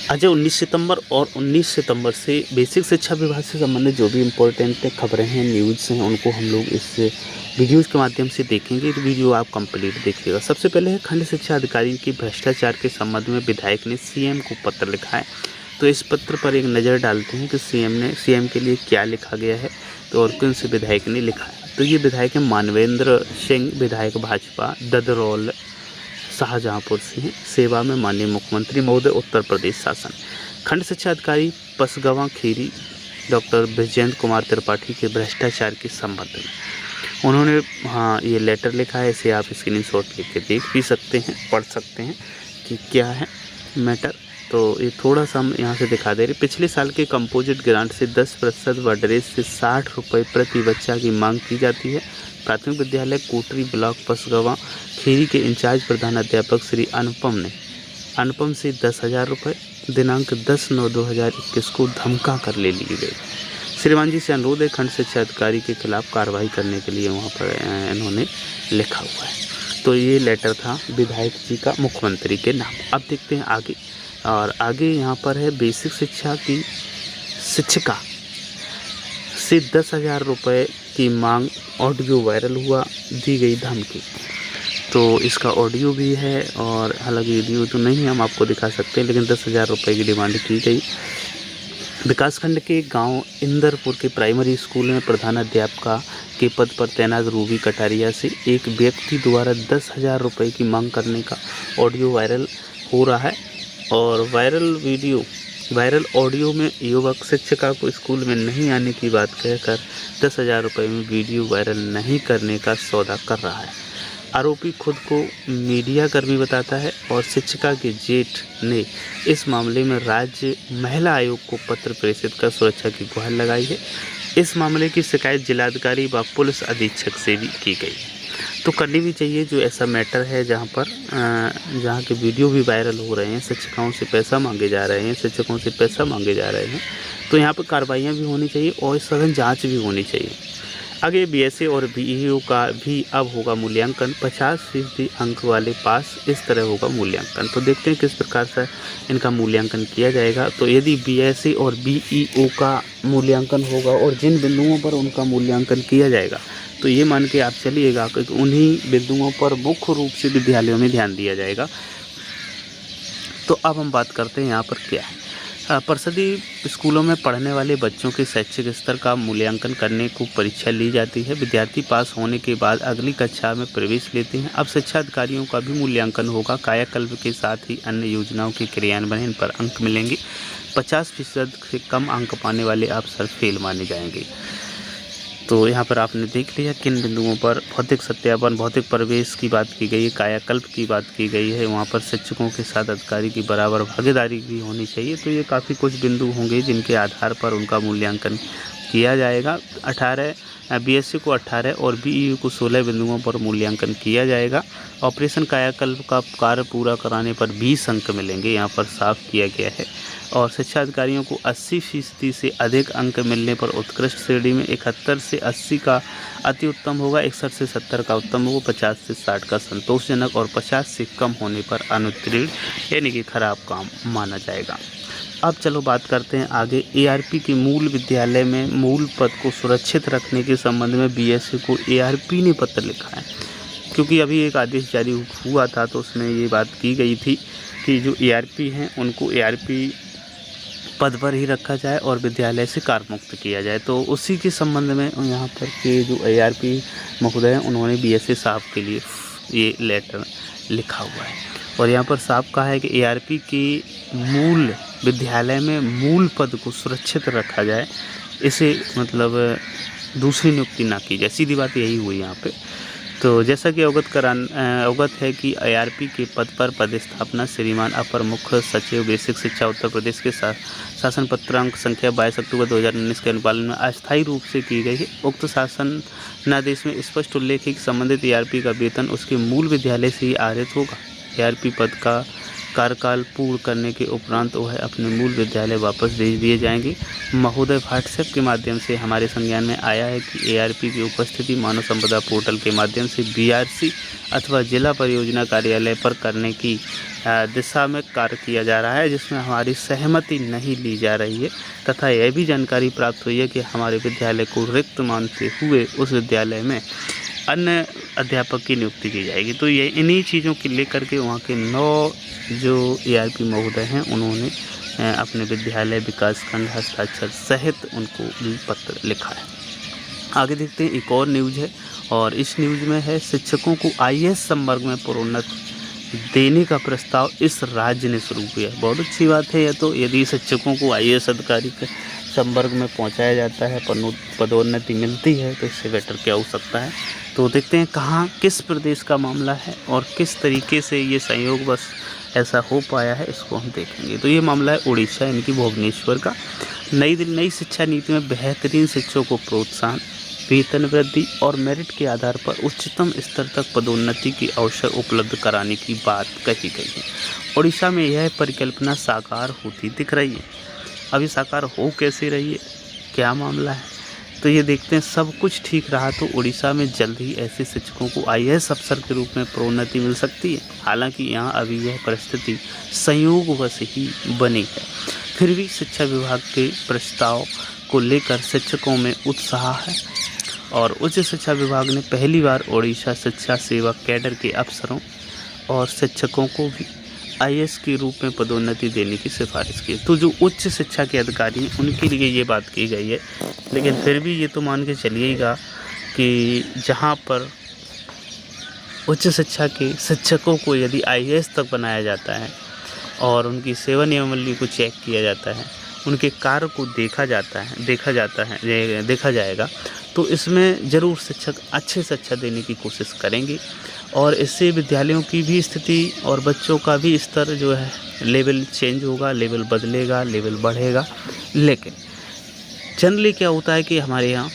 आज 19 सितंबर और 19 सितंबर से बेसिक शिक्षा विभाग से संबंधित जो भी इम्पोर्टेंट खबरें हैं, न्यूज़ हैं, उनको हम लोग इस वीडियोज़ के माध्यम से देखेंगे। तो वीडियो आप कंप्लीट देखिएगा। सबसे पहले है खंड शिक्षा अधिकारी की भ्रष्टाचार के संबंध में विधायक ने सीएम को पत्र लिखा है। तो इस पत्र पर एक नज़र डालते हैं कि सीएम के लिए क्या लिखा गया है, तो और कौन से विधायक ने लिखा है। तो ये विधायक है मानवेंद्र सिंह, विधायक भाजपा, ददरौल शाहजहाँपुर से हैं। सेवा में माननीय मुख्यमंत्री महोदय, उत्तर प्रदेश शासन। खंड शिक्षा अधिकारी पसगवां खीरी डॉक्टर बृजेंद्र कुमार त्रिपाठी के भ्रष्टाचार के संबंध में उन्होंने ये लेटर लिखा है। इसे आप स्क्रीनशॉट लेके देख भी सकते हैं, पढ़ सकते हैं कि क्या है मैटर। तो ये थोड़ा सा हम यहाँ से दिखा दे रहे। पिछले साल के कंपोजिट ग्रांट से 10% व ड्रेस से 60 रुपये प्रति बच्चा की मांग की जाती है। प्राथमिक विद्यालय कोटरी ब्लॉक पसगवां खीरी के इंचार्ज प्रधानाध्यापक श्री अनुपम से 10,000 रुपये दिनांक 10/9/2021 को धमका कर ले लिए गए। श्रीमान जी से अनुरोध है खंड शिक्षा अधिकारी के खिलाफ कार्रवाई करने के लिए वहाँ पर इन्होंने लिखा हुआ है। तो ये लेटर था विधायक जी का मुख्यमंत्री के नाम। अब देखते हैं आगे। और आगे यहाँ पर है बेसिक शिक्षा की शिक्षिका से 10,000 रुपये की मांग, ऑडियो वायरल हुआ, दी गई धमकी। तो इसका ऑडियो भी है और हालांकि वीडियो तो नहीं हम आपको दिखा सकते, लेकिन 10,000 रुपये की डिमांड की गई। विकासखंड के गांव इंदरपुर के प्राइमरी स्कूल में प्रधानाध्यापिका के पद पर तैनात रूबी कटारिया से एक व्यक्ति द्वारा 10,000 रुपये की मांग करने का ऑडियो वायरल हो रहा है। और वायरल ऑडियो में युवक शिक्षिका को स्कूल में नहीं आने की बात कहकर 10,000 रुपये में वीडियो वायरल नहीं करने का सौदा कर रहा है। आरोपी खुद को मीडिया कर्मी बताता है और शिक्षिका के जेठ ने इस मामले में राज्य महिला आयोग को पत्र प्रेषित कर सुरक्षा की गुहार लगाई है। इस मामले की शिकायत जिलाधिकारी व पुलिस अधीक्षक से भी की गई। तो करनी भी चाहिए जो ऐसा मैटर है जहाँ के वीडियो भी वायरल हो रहे हैं, शिक्षिकाओं से पैसा मांगे जा रहे हैं, शिक्षकों से पैसा मांगे जा रहे हैं, तो यहाँ पर कार्रवाइयाँ भी होनी चाहिए और सघन जांच भी होनी चाहिए। आगे बीएसए और बीईओ का भी अब होगा मूल्यांकन। 50% अंक वाले पास, इस तरह होगा मूल्यांकन। तो देखते हैं किस प्रकार से इनका मूल्यांकन किया जाएगा। तो यदि बीएसए और बीईओ का मूल्यांकन होगा और जिन बिंदुओं पर उनका मूल्यांकन किया जाएगा, तो ये मान के आप चलिएगा कि उन्हीं बिंदुओं पर मुख्य रूप से विद्यालयों में ध्यान दिया जाएगा। तो अब हम बात करते हैं यहाँ पर क्या है। परिषदी स्कूलों में पढ़ने वाले बच्चों के शैक्षिक स्तर का मूल्यांकन करने को परीक्षा ली जाती है। विद्यार्थी पास होने के बाद अगली कक्षा में प्रवेश लेते हैं। अब शिक्षा अधिकारियों का भी मूल्यांकन होगा। कायाकल्प के साथ ही अन्य योजनाओं के क्रियान्वयन पर अंक मिलेंगे। 50% से कम अंक पाने वाले अफसर फेल माने जाएंगे। तो यहाँ पर आपने देख लिया किन बिंदुओं पर भौतिक सत्यापन, भौतिक प्रवेश की बात की गई है, कायाकल्प की बात की गई है। वहाँ पर शिक्षकों के साथ अधिकारी की बराबर भागीदारी भी होनी चाहिए। तो ये काफ़ी कुछ बिंदु होंगे जिनके आधार पर उनका मूल्यांकन किया जाएगा। 18 बीएससी को 18 और बीईओ को 16 बिंदुओं पर मूल्यांकन किया जाएगा। ऑपरेशन कायाकल्प का कार्य पूरा कराने पर 20 अंक मिलेंगे, यहाँ पर साफ किया गया है। और शिक्षा अधिकारियों को 80% से अधिक अंक मिलने पर उत्कृष्ट श्रेणी में, 71 से 80 का अति उत्तम होगा, 61 से 70 का उत्तम होगा, 50 से 60 का संतोषजनक और 50 से कम होने पर अनुत्तीर्ण यानी कि खराब काम माना जाएगा। अब चलो बात करते हैं आगे। एआरपी के मूल विद्यालय में मूल पद को सुरक्षित रखने के संबंध में बीएससी को एआरपी ने पत्र लिखा है। क्योंकि अभी एक आदेश जारी हुआ था तो उसमें ये बात की गई थी कि जो एआरपी हैं उनको एआरपी पद पर ही रखा जाए और विद्यालय से कारमुक्त किया जाए। तो उसी के संबंध में यहाँ पर के जो एआरपी महोदय हैं उन्होंने बीएससी साहब के लिए ये लेटर लिखा हुआ है। और यहाँ पर साफ कहा है कि एआरपी के मूल विद्यालय में मूल पद को सुरक्षित रखा जाए, इसे मतलब दूसरी नियुक्ति ना की जाए। सीधी बात यही हुई यहाँ पे। तो जैसा कि अवगत है कि एआरपी के पद पर पदस्थापना श्रीमान अपर मुख्य सचिव बेसिक शिक्षा उत्तर प्रदेश के शासन पत्रांक संख्या 22 अक्टूबर 2019 के अनुपालन में अस्थायी रूप से की गई है। उक्त शासनादेश में स्पष्ट उल्लेख है कि संबंधित एआरपी का वेतन उसके मूल विद्यालय से ही आहरित होगा। एआरपी पद का कार्यकाल पूर्ण करने के उपरांत वह अपने मूल विद्यालय वापस भेज दिए जाएंगे। महोदय व्हाट्सएप के माध्यम से हमारे संज्ञान में आया है कि ARP की उपस्थिति मानव संपदा पोर्टल के माध्यम से BRC अथवा जिला परियोजना कार्यालय पर करने की दिशा में कार्य किया जा रहा है, जिसमें हमारी सहमति नहीं ली जा रही है तथा यह भी जानकारी प्राप्त हुई है कि हमारे विद्यालय को रिक्त मानते हुए उस विद्यालय में अन्य अध्यापक की नियुक्ति की जाएगी। तो ये इन्हीं चीज़ों को लेकर के वहाँ के 9 जो ARP महोदय हैं उन्होंने अपने विद्यालय विकास खंड हस्ताक्षर सहित उनको भी पत्र लिखा है। आगे देखते हैं, एक और न्यूज़ है और इस न्यूज़ में है शिक्षकों को IAS संवर्ग में प्रोन्नति देने का प्रस्ताव इस राज्य ने शुरू किया। बहुत अच्छी बात है। यह तो यदि शिक्षकों को IAS अधिकारी के संवर्ग में पहुंचाया जाता है, पदोन्नति मिलती है, तो इससे बेटर क्या हो सकता है। तो देखते हैं कहाँ किस प्रदेश का मामला है और किस तरीके से ये संयोग बस ऐसा हो पाया है, इसको हम देखेंगे। तो ये मामला है उड़ीसा यानी कि भुवनेश्वर का। नई शिक्षा नीति में बेहतरीन शिक्षकों को प्रोत्साहन, वेतन वृद्धि और मेरिट के आधार पर उच्चतम स्तर तक पदोन्नति की अवसर उपलब्ध कराने की बात कही गई है। उड़ीसा में यह परिकल्पना साकार होती दिख रही है। अभी साकार हो कैसे रही है, क्या मामला है, तो ये देखते हैं। सब कुछ ठीक रहा तो उड़ीसा में जल्द ही ऐसे शिक्षकों को IAS अफसर के रूप में प्रोन्नति मिल सकती है। हालांकि यहाँ अभी यह परिस्थिति संयोगवश ही बनी है। फिर भी शिक्षा विभाग के प्रस्ताव को लेकर शिक्षकों में उत्साह है और उच्च शिक्षा विभाग ने पहली बार उड़ीसा शिक्षा सेवा कैडर के अफसरों और शिक्षकों को भी IAS के रूप में पदोन्नति देने की सिफारिश की। तो जो उच्च शिक्षा के अधिकारी हैं उनके लिए ये बात की गई है, लेकिन फिर भी ये तो मान के चलिएगा कि जहाँ पर उच्च शिक्षा के शिक्षकों को यदि IAS तक बनाया जाता है और उनकी सेवा नियमावली को चेक किया जाता है, उनके कार्य को देखा जाएगा, तो इसमें ज़रूर शिक्षक अच्छे से अच्छा देने की कोशिश करेंगे और इससे विद्यालयों की भी स्थिति और बच्चों का भी स्तर जो है लेवल चेंज होगा, लेवल बदलेगा, लेवल बढ़ेगा। लेकिन जनरली क्या होता है कि हमारे यहाँ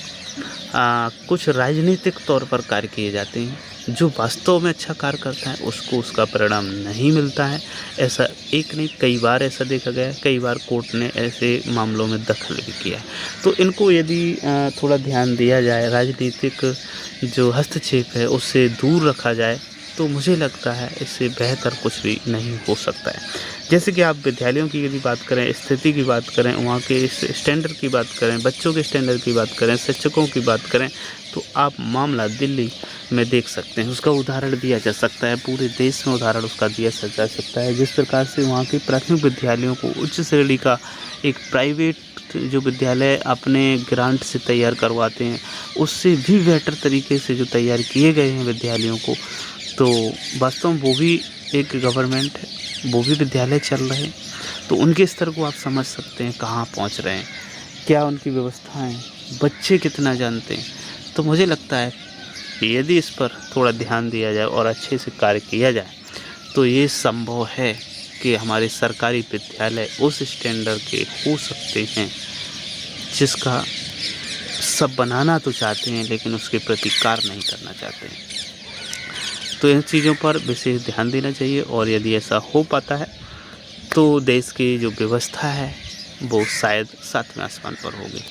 कुछ राजनीतिक तौर पर कार्य किए जाते हैं, जो वास्तव में अच्छा कार्य करता है उसको उसका परिणाम नहीं मिलता है। ऐसा एक नहीं कई बार ऐसा देखा गया है, कई बार कोर्ट ने ऐसे मामलों में दखल भी किया है। तो इनको यदि थोड़ा ध्यान दिया जाए, राजनीतिक जो हस्तक्षेप है उससे दूर रखा जाए, तो मुझे लगता है इससे बेहतर कुछ भी नहीं हो सकता है। जैसे कि आप विद्यालयों की यदि बात करें, स्थिति की बात करें, वहाँ के स्टैंडर्ड की बात करें, बच्चों के स्टैंडर्ड की बात करें, शिक्षकों की बात करें, तो आप मामला दिल्ली में देख सकते हैं। उसका उदाहरण दिया जा सकता है, पूरे देश में उदाहरण उसका दिया जा सकता है। जिस प्रकार से वहाँ के प्राथमिक विद्यालयों को उच्च श्रेणी का एक प्राइवेट जो विद्यालय अपने ग्रांट से तैयार करवाते हैं, उससे भी बेटर तरीके से जो तैयार किए गए हैं विद्यालयों को, तो वास्तव में वो भी एक गवर्नमेंट है, वो भी विद्यालय चल रहे हैं। तो उनके स्तर को आप समझ सकते हैं कहाँ पहुँच रहे हैं, क्या उनकी व्यवस्थाएं, बच्चे कितना जानते हैं। तो मुझे लगता है कि यदि इस पर थोड़ा ध्यान दिया जाए और अच्छे से कार्य किया जाए, तो ये संभव है कि हमारे सरकारी विद्यालय उस स्टैंडर्ड के हो सकते हैं जिसका सब बनाना तो चाहते हैं लेकिन उसके प्रति कार्य नहीं करना चाहते हैं। तो इन चीज़ों पर विशेष ध्यान देना चाहिए और यदि ऐसा हो पाता है तो देश की जो व्यवस्था है वो शायद 7वें आसमान पर होगी।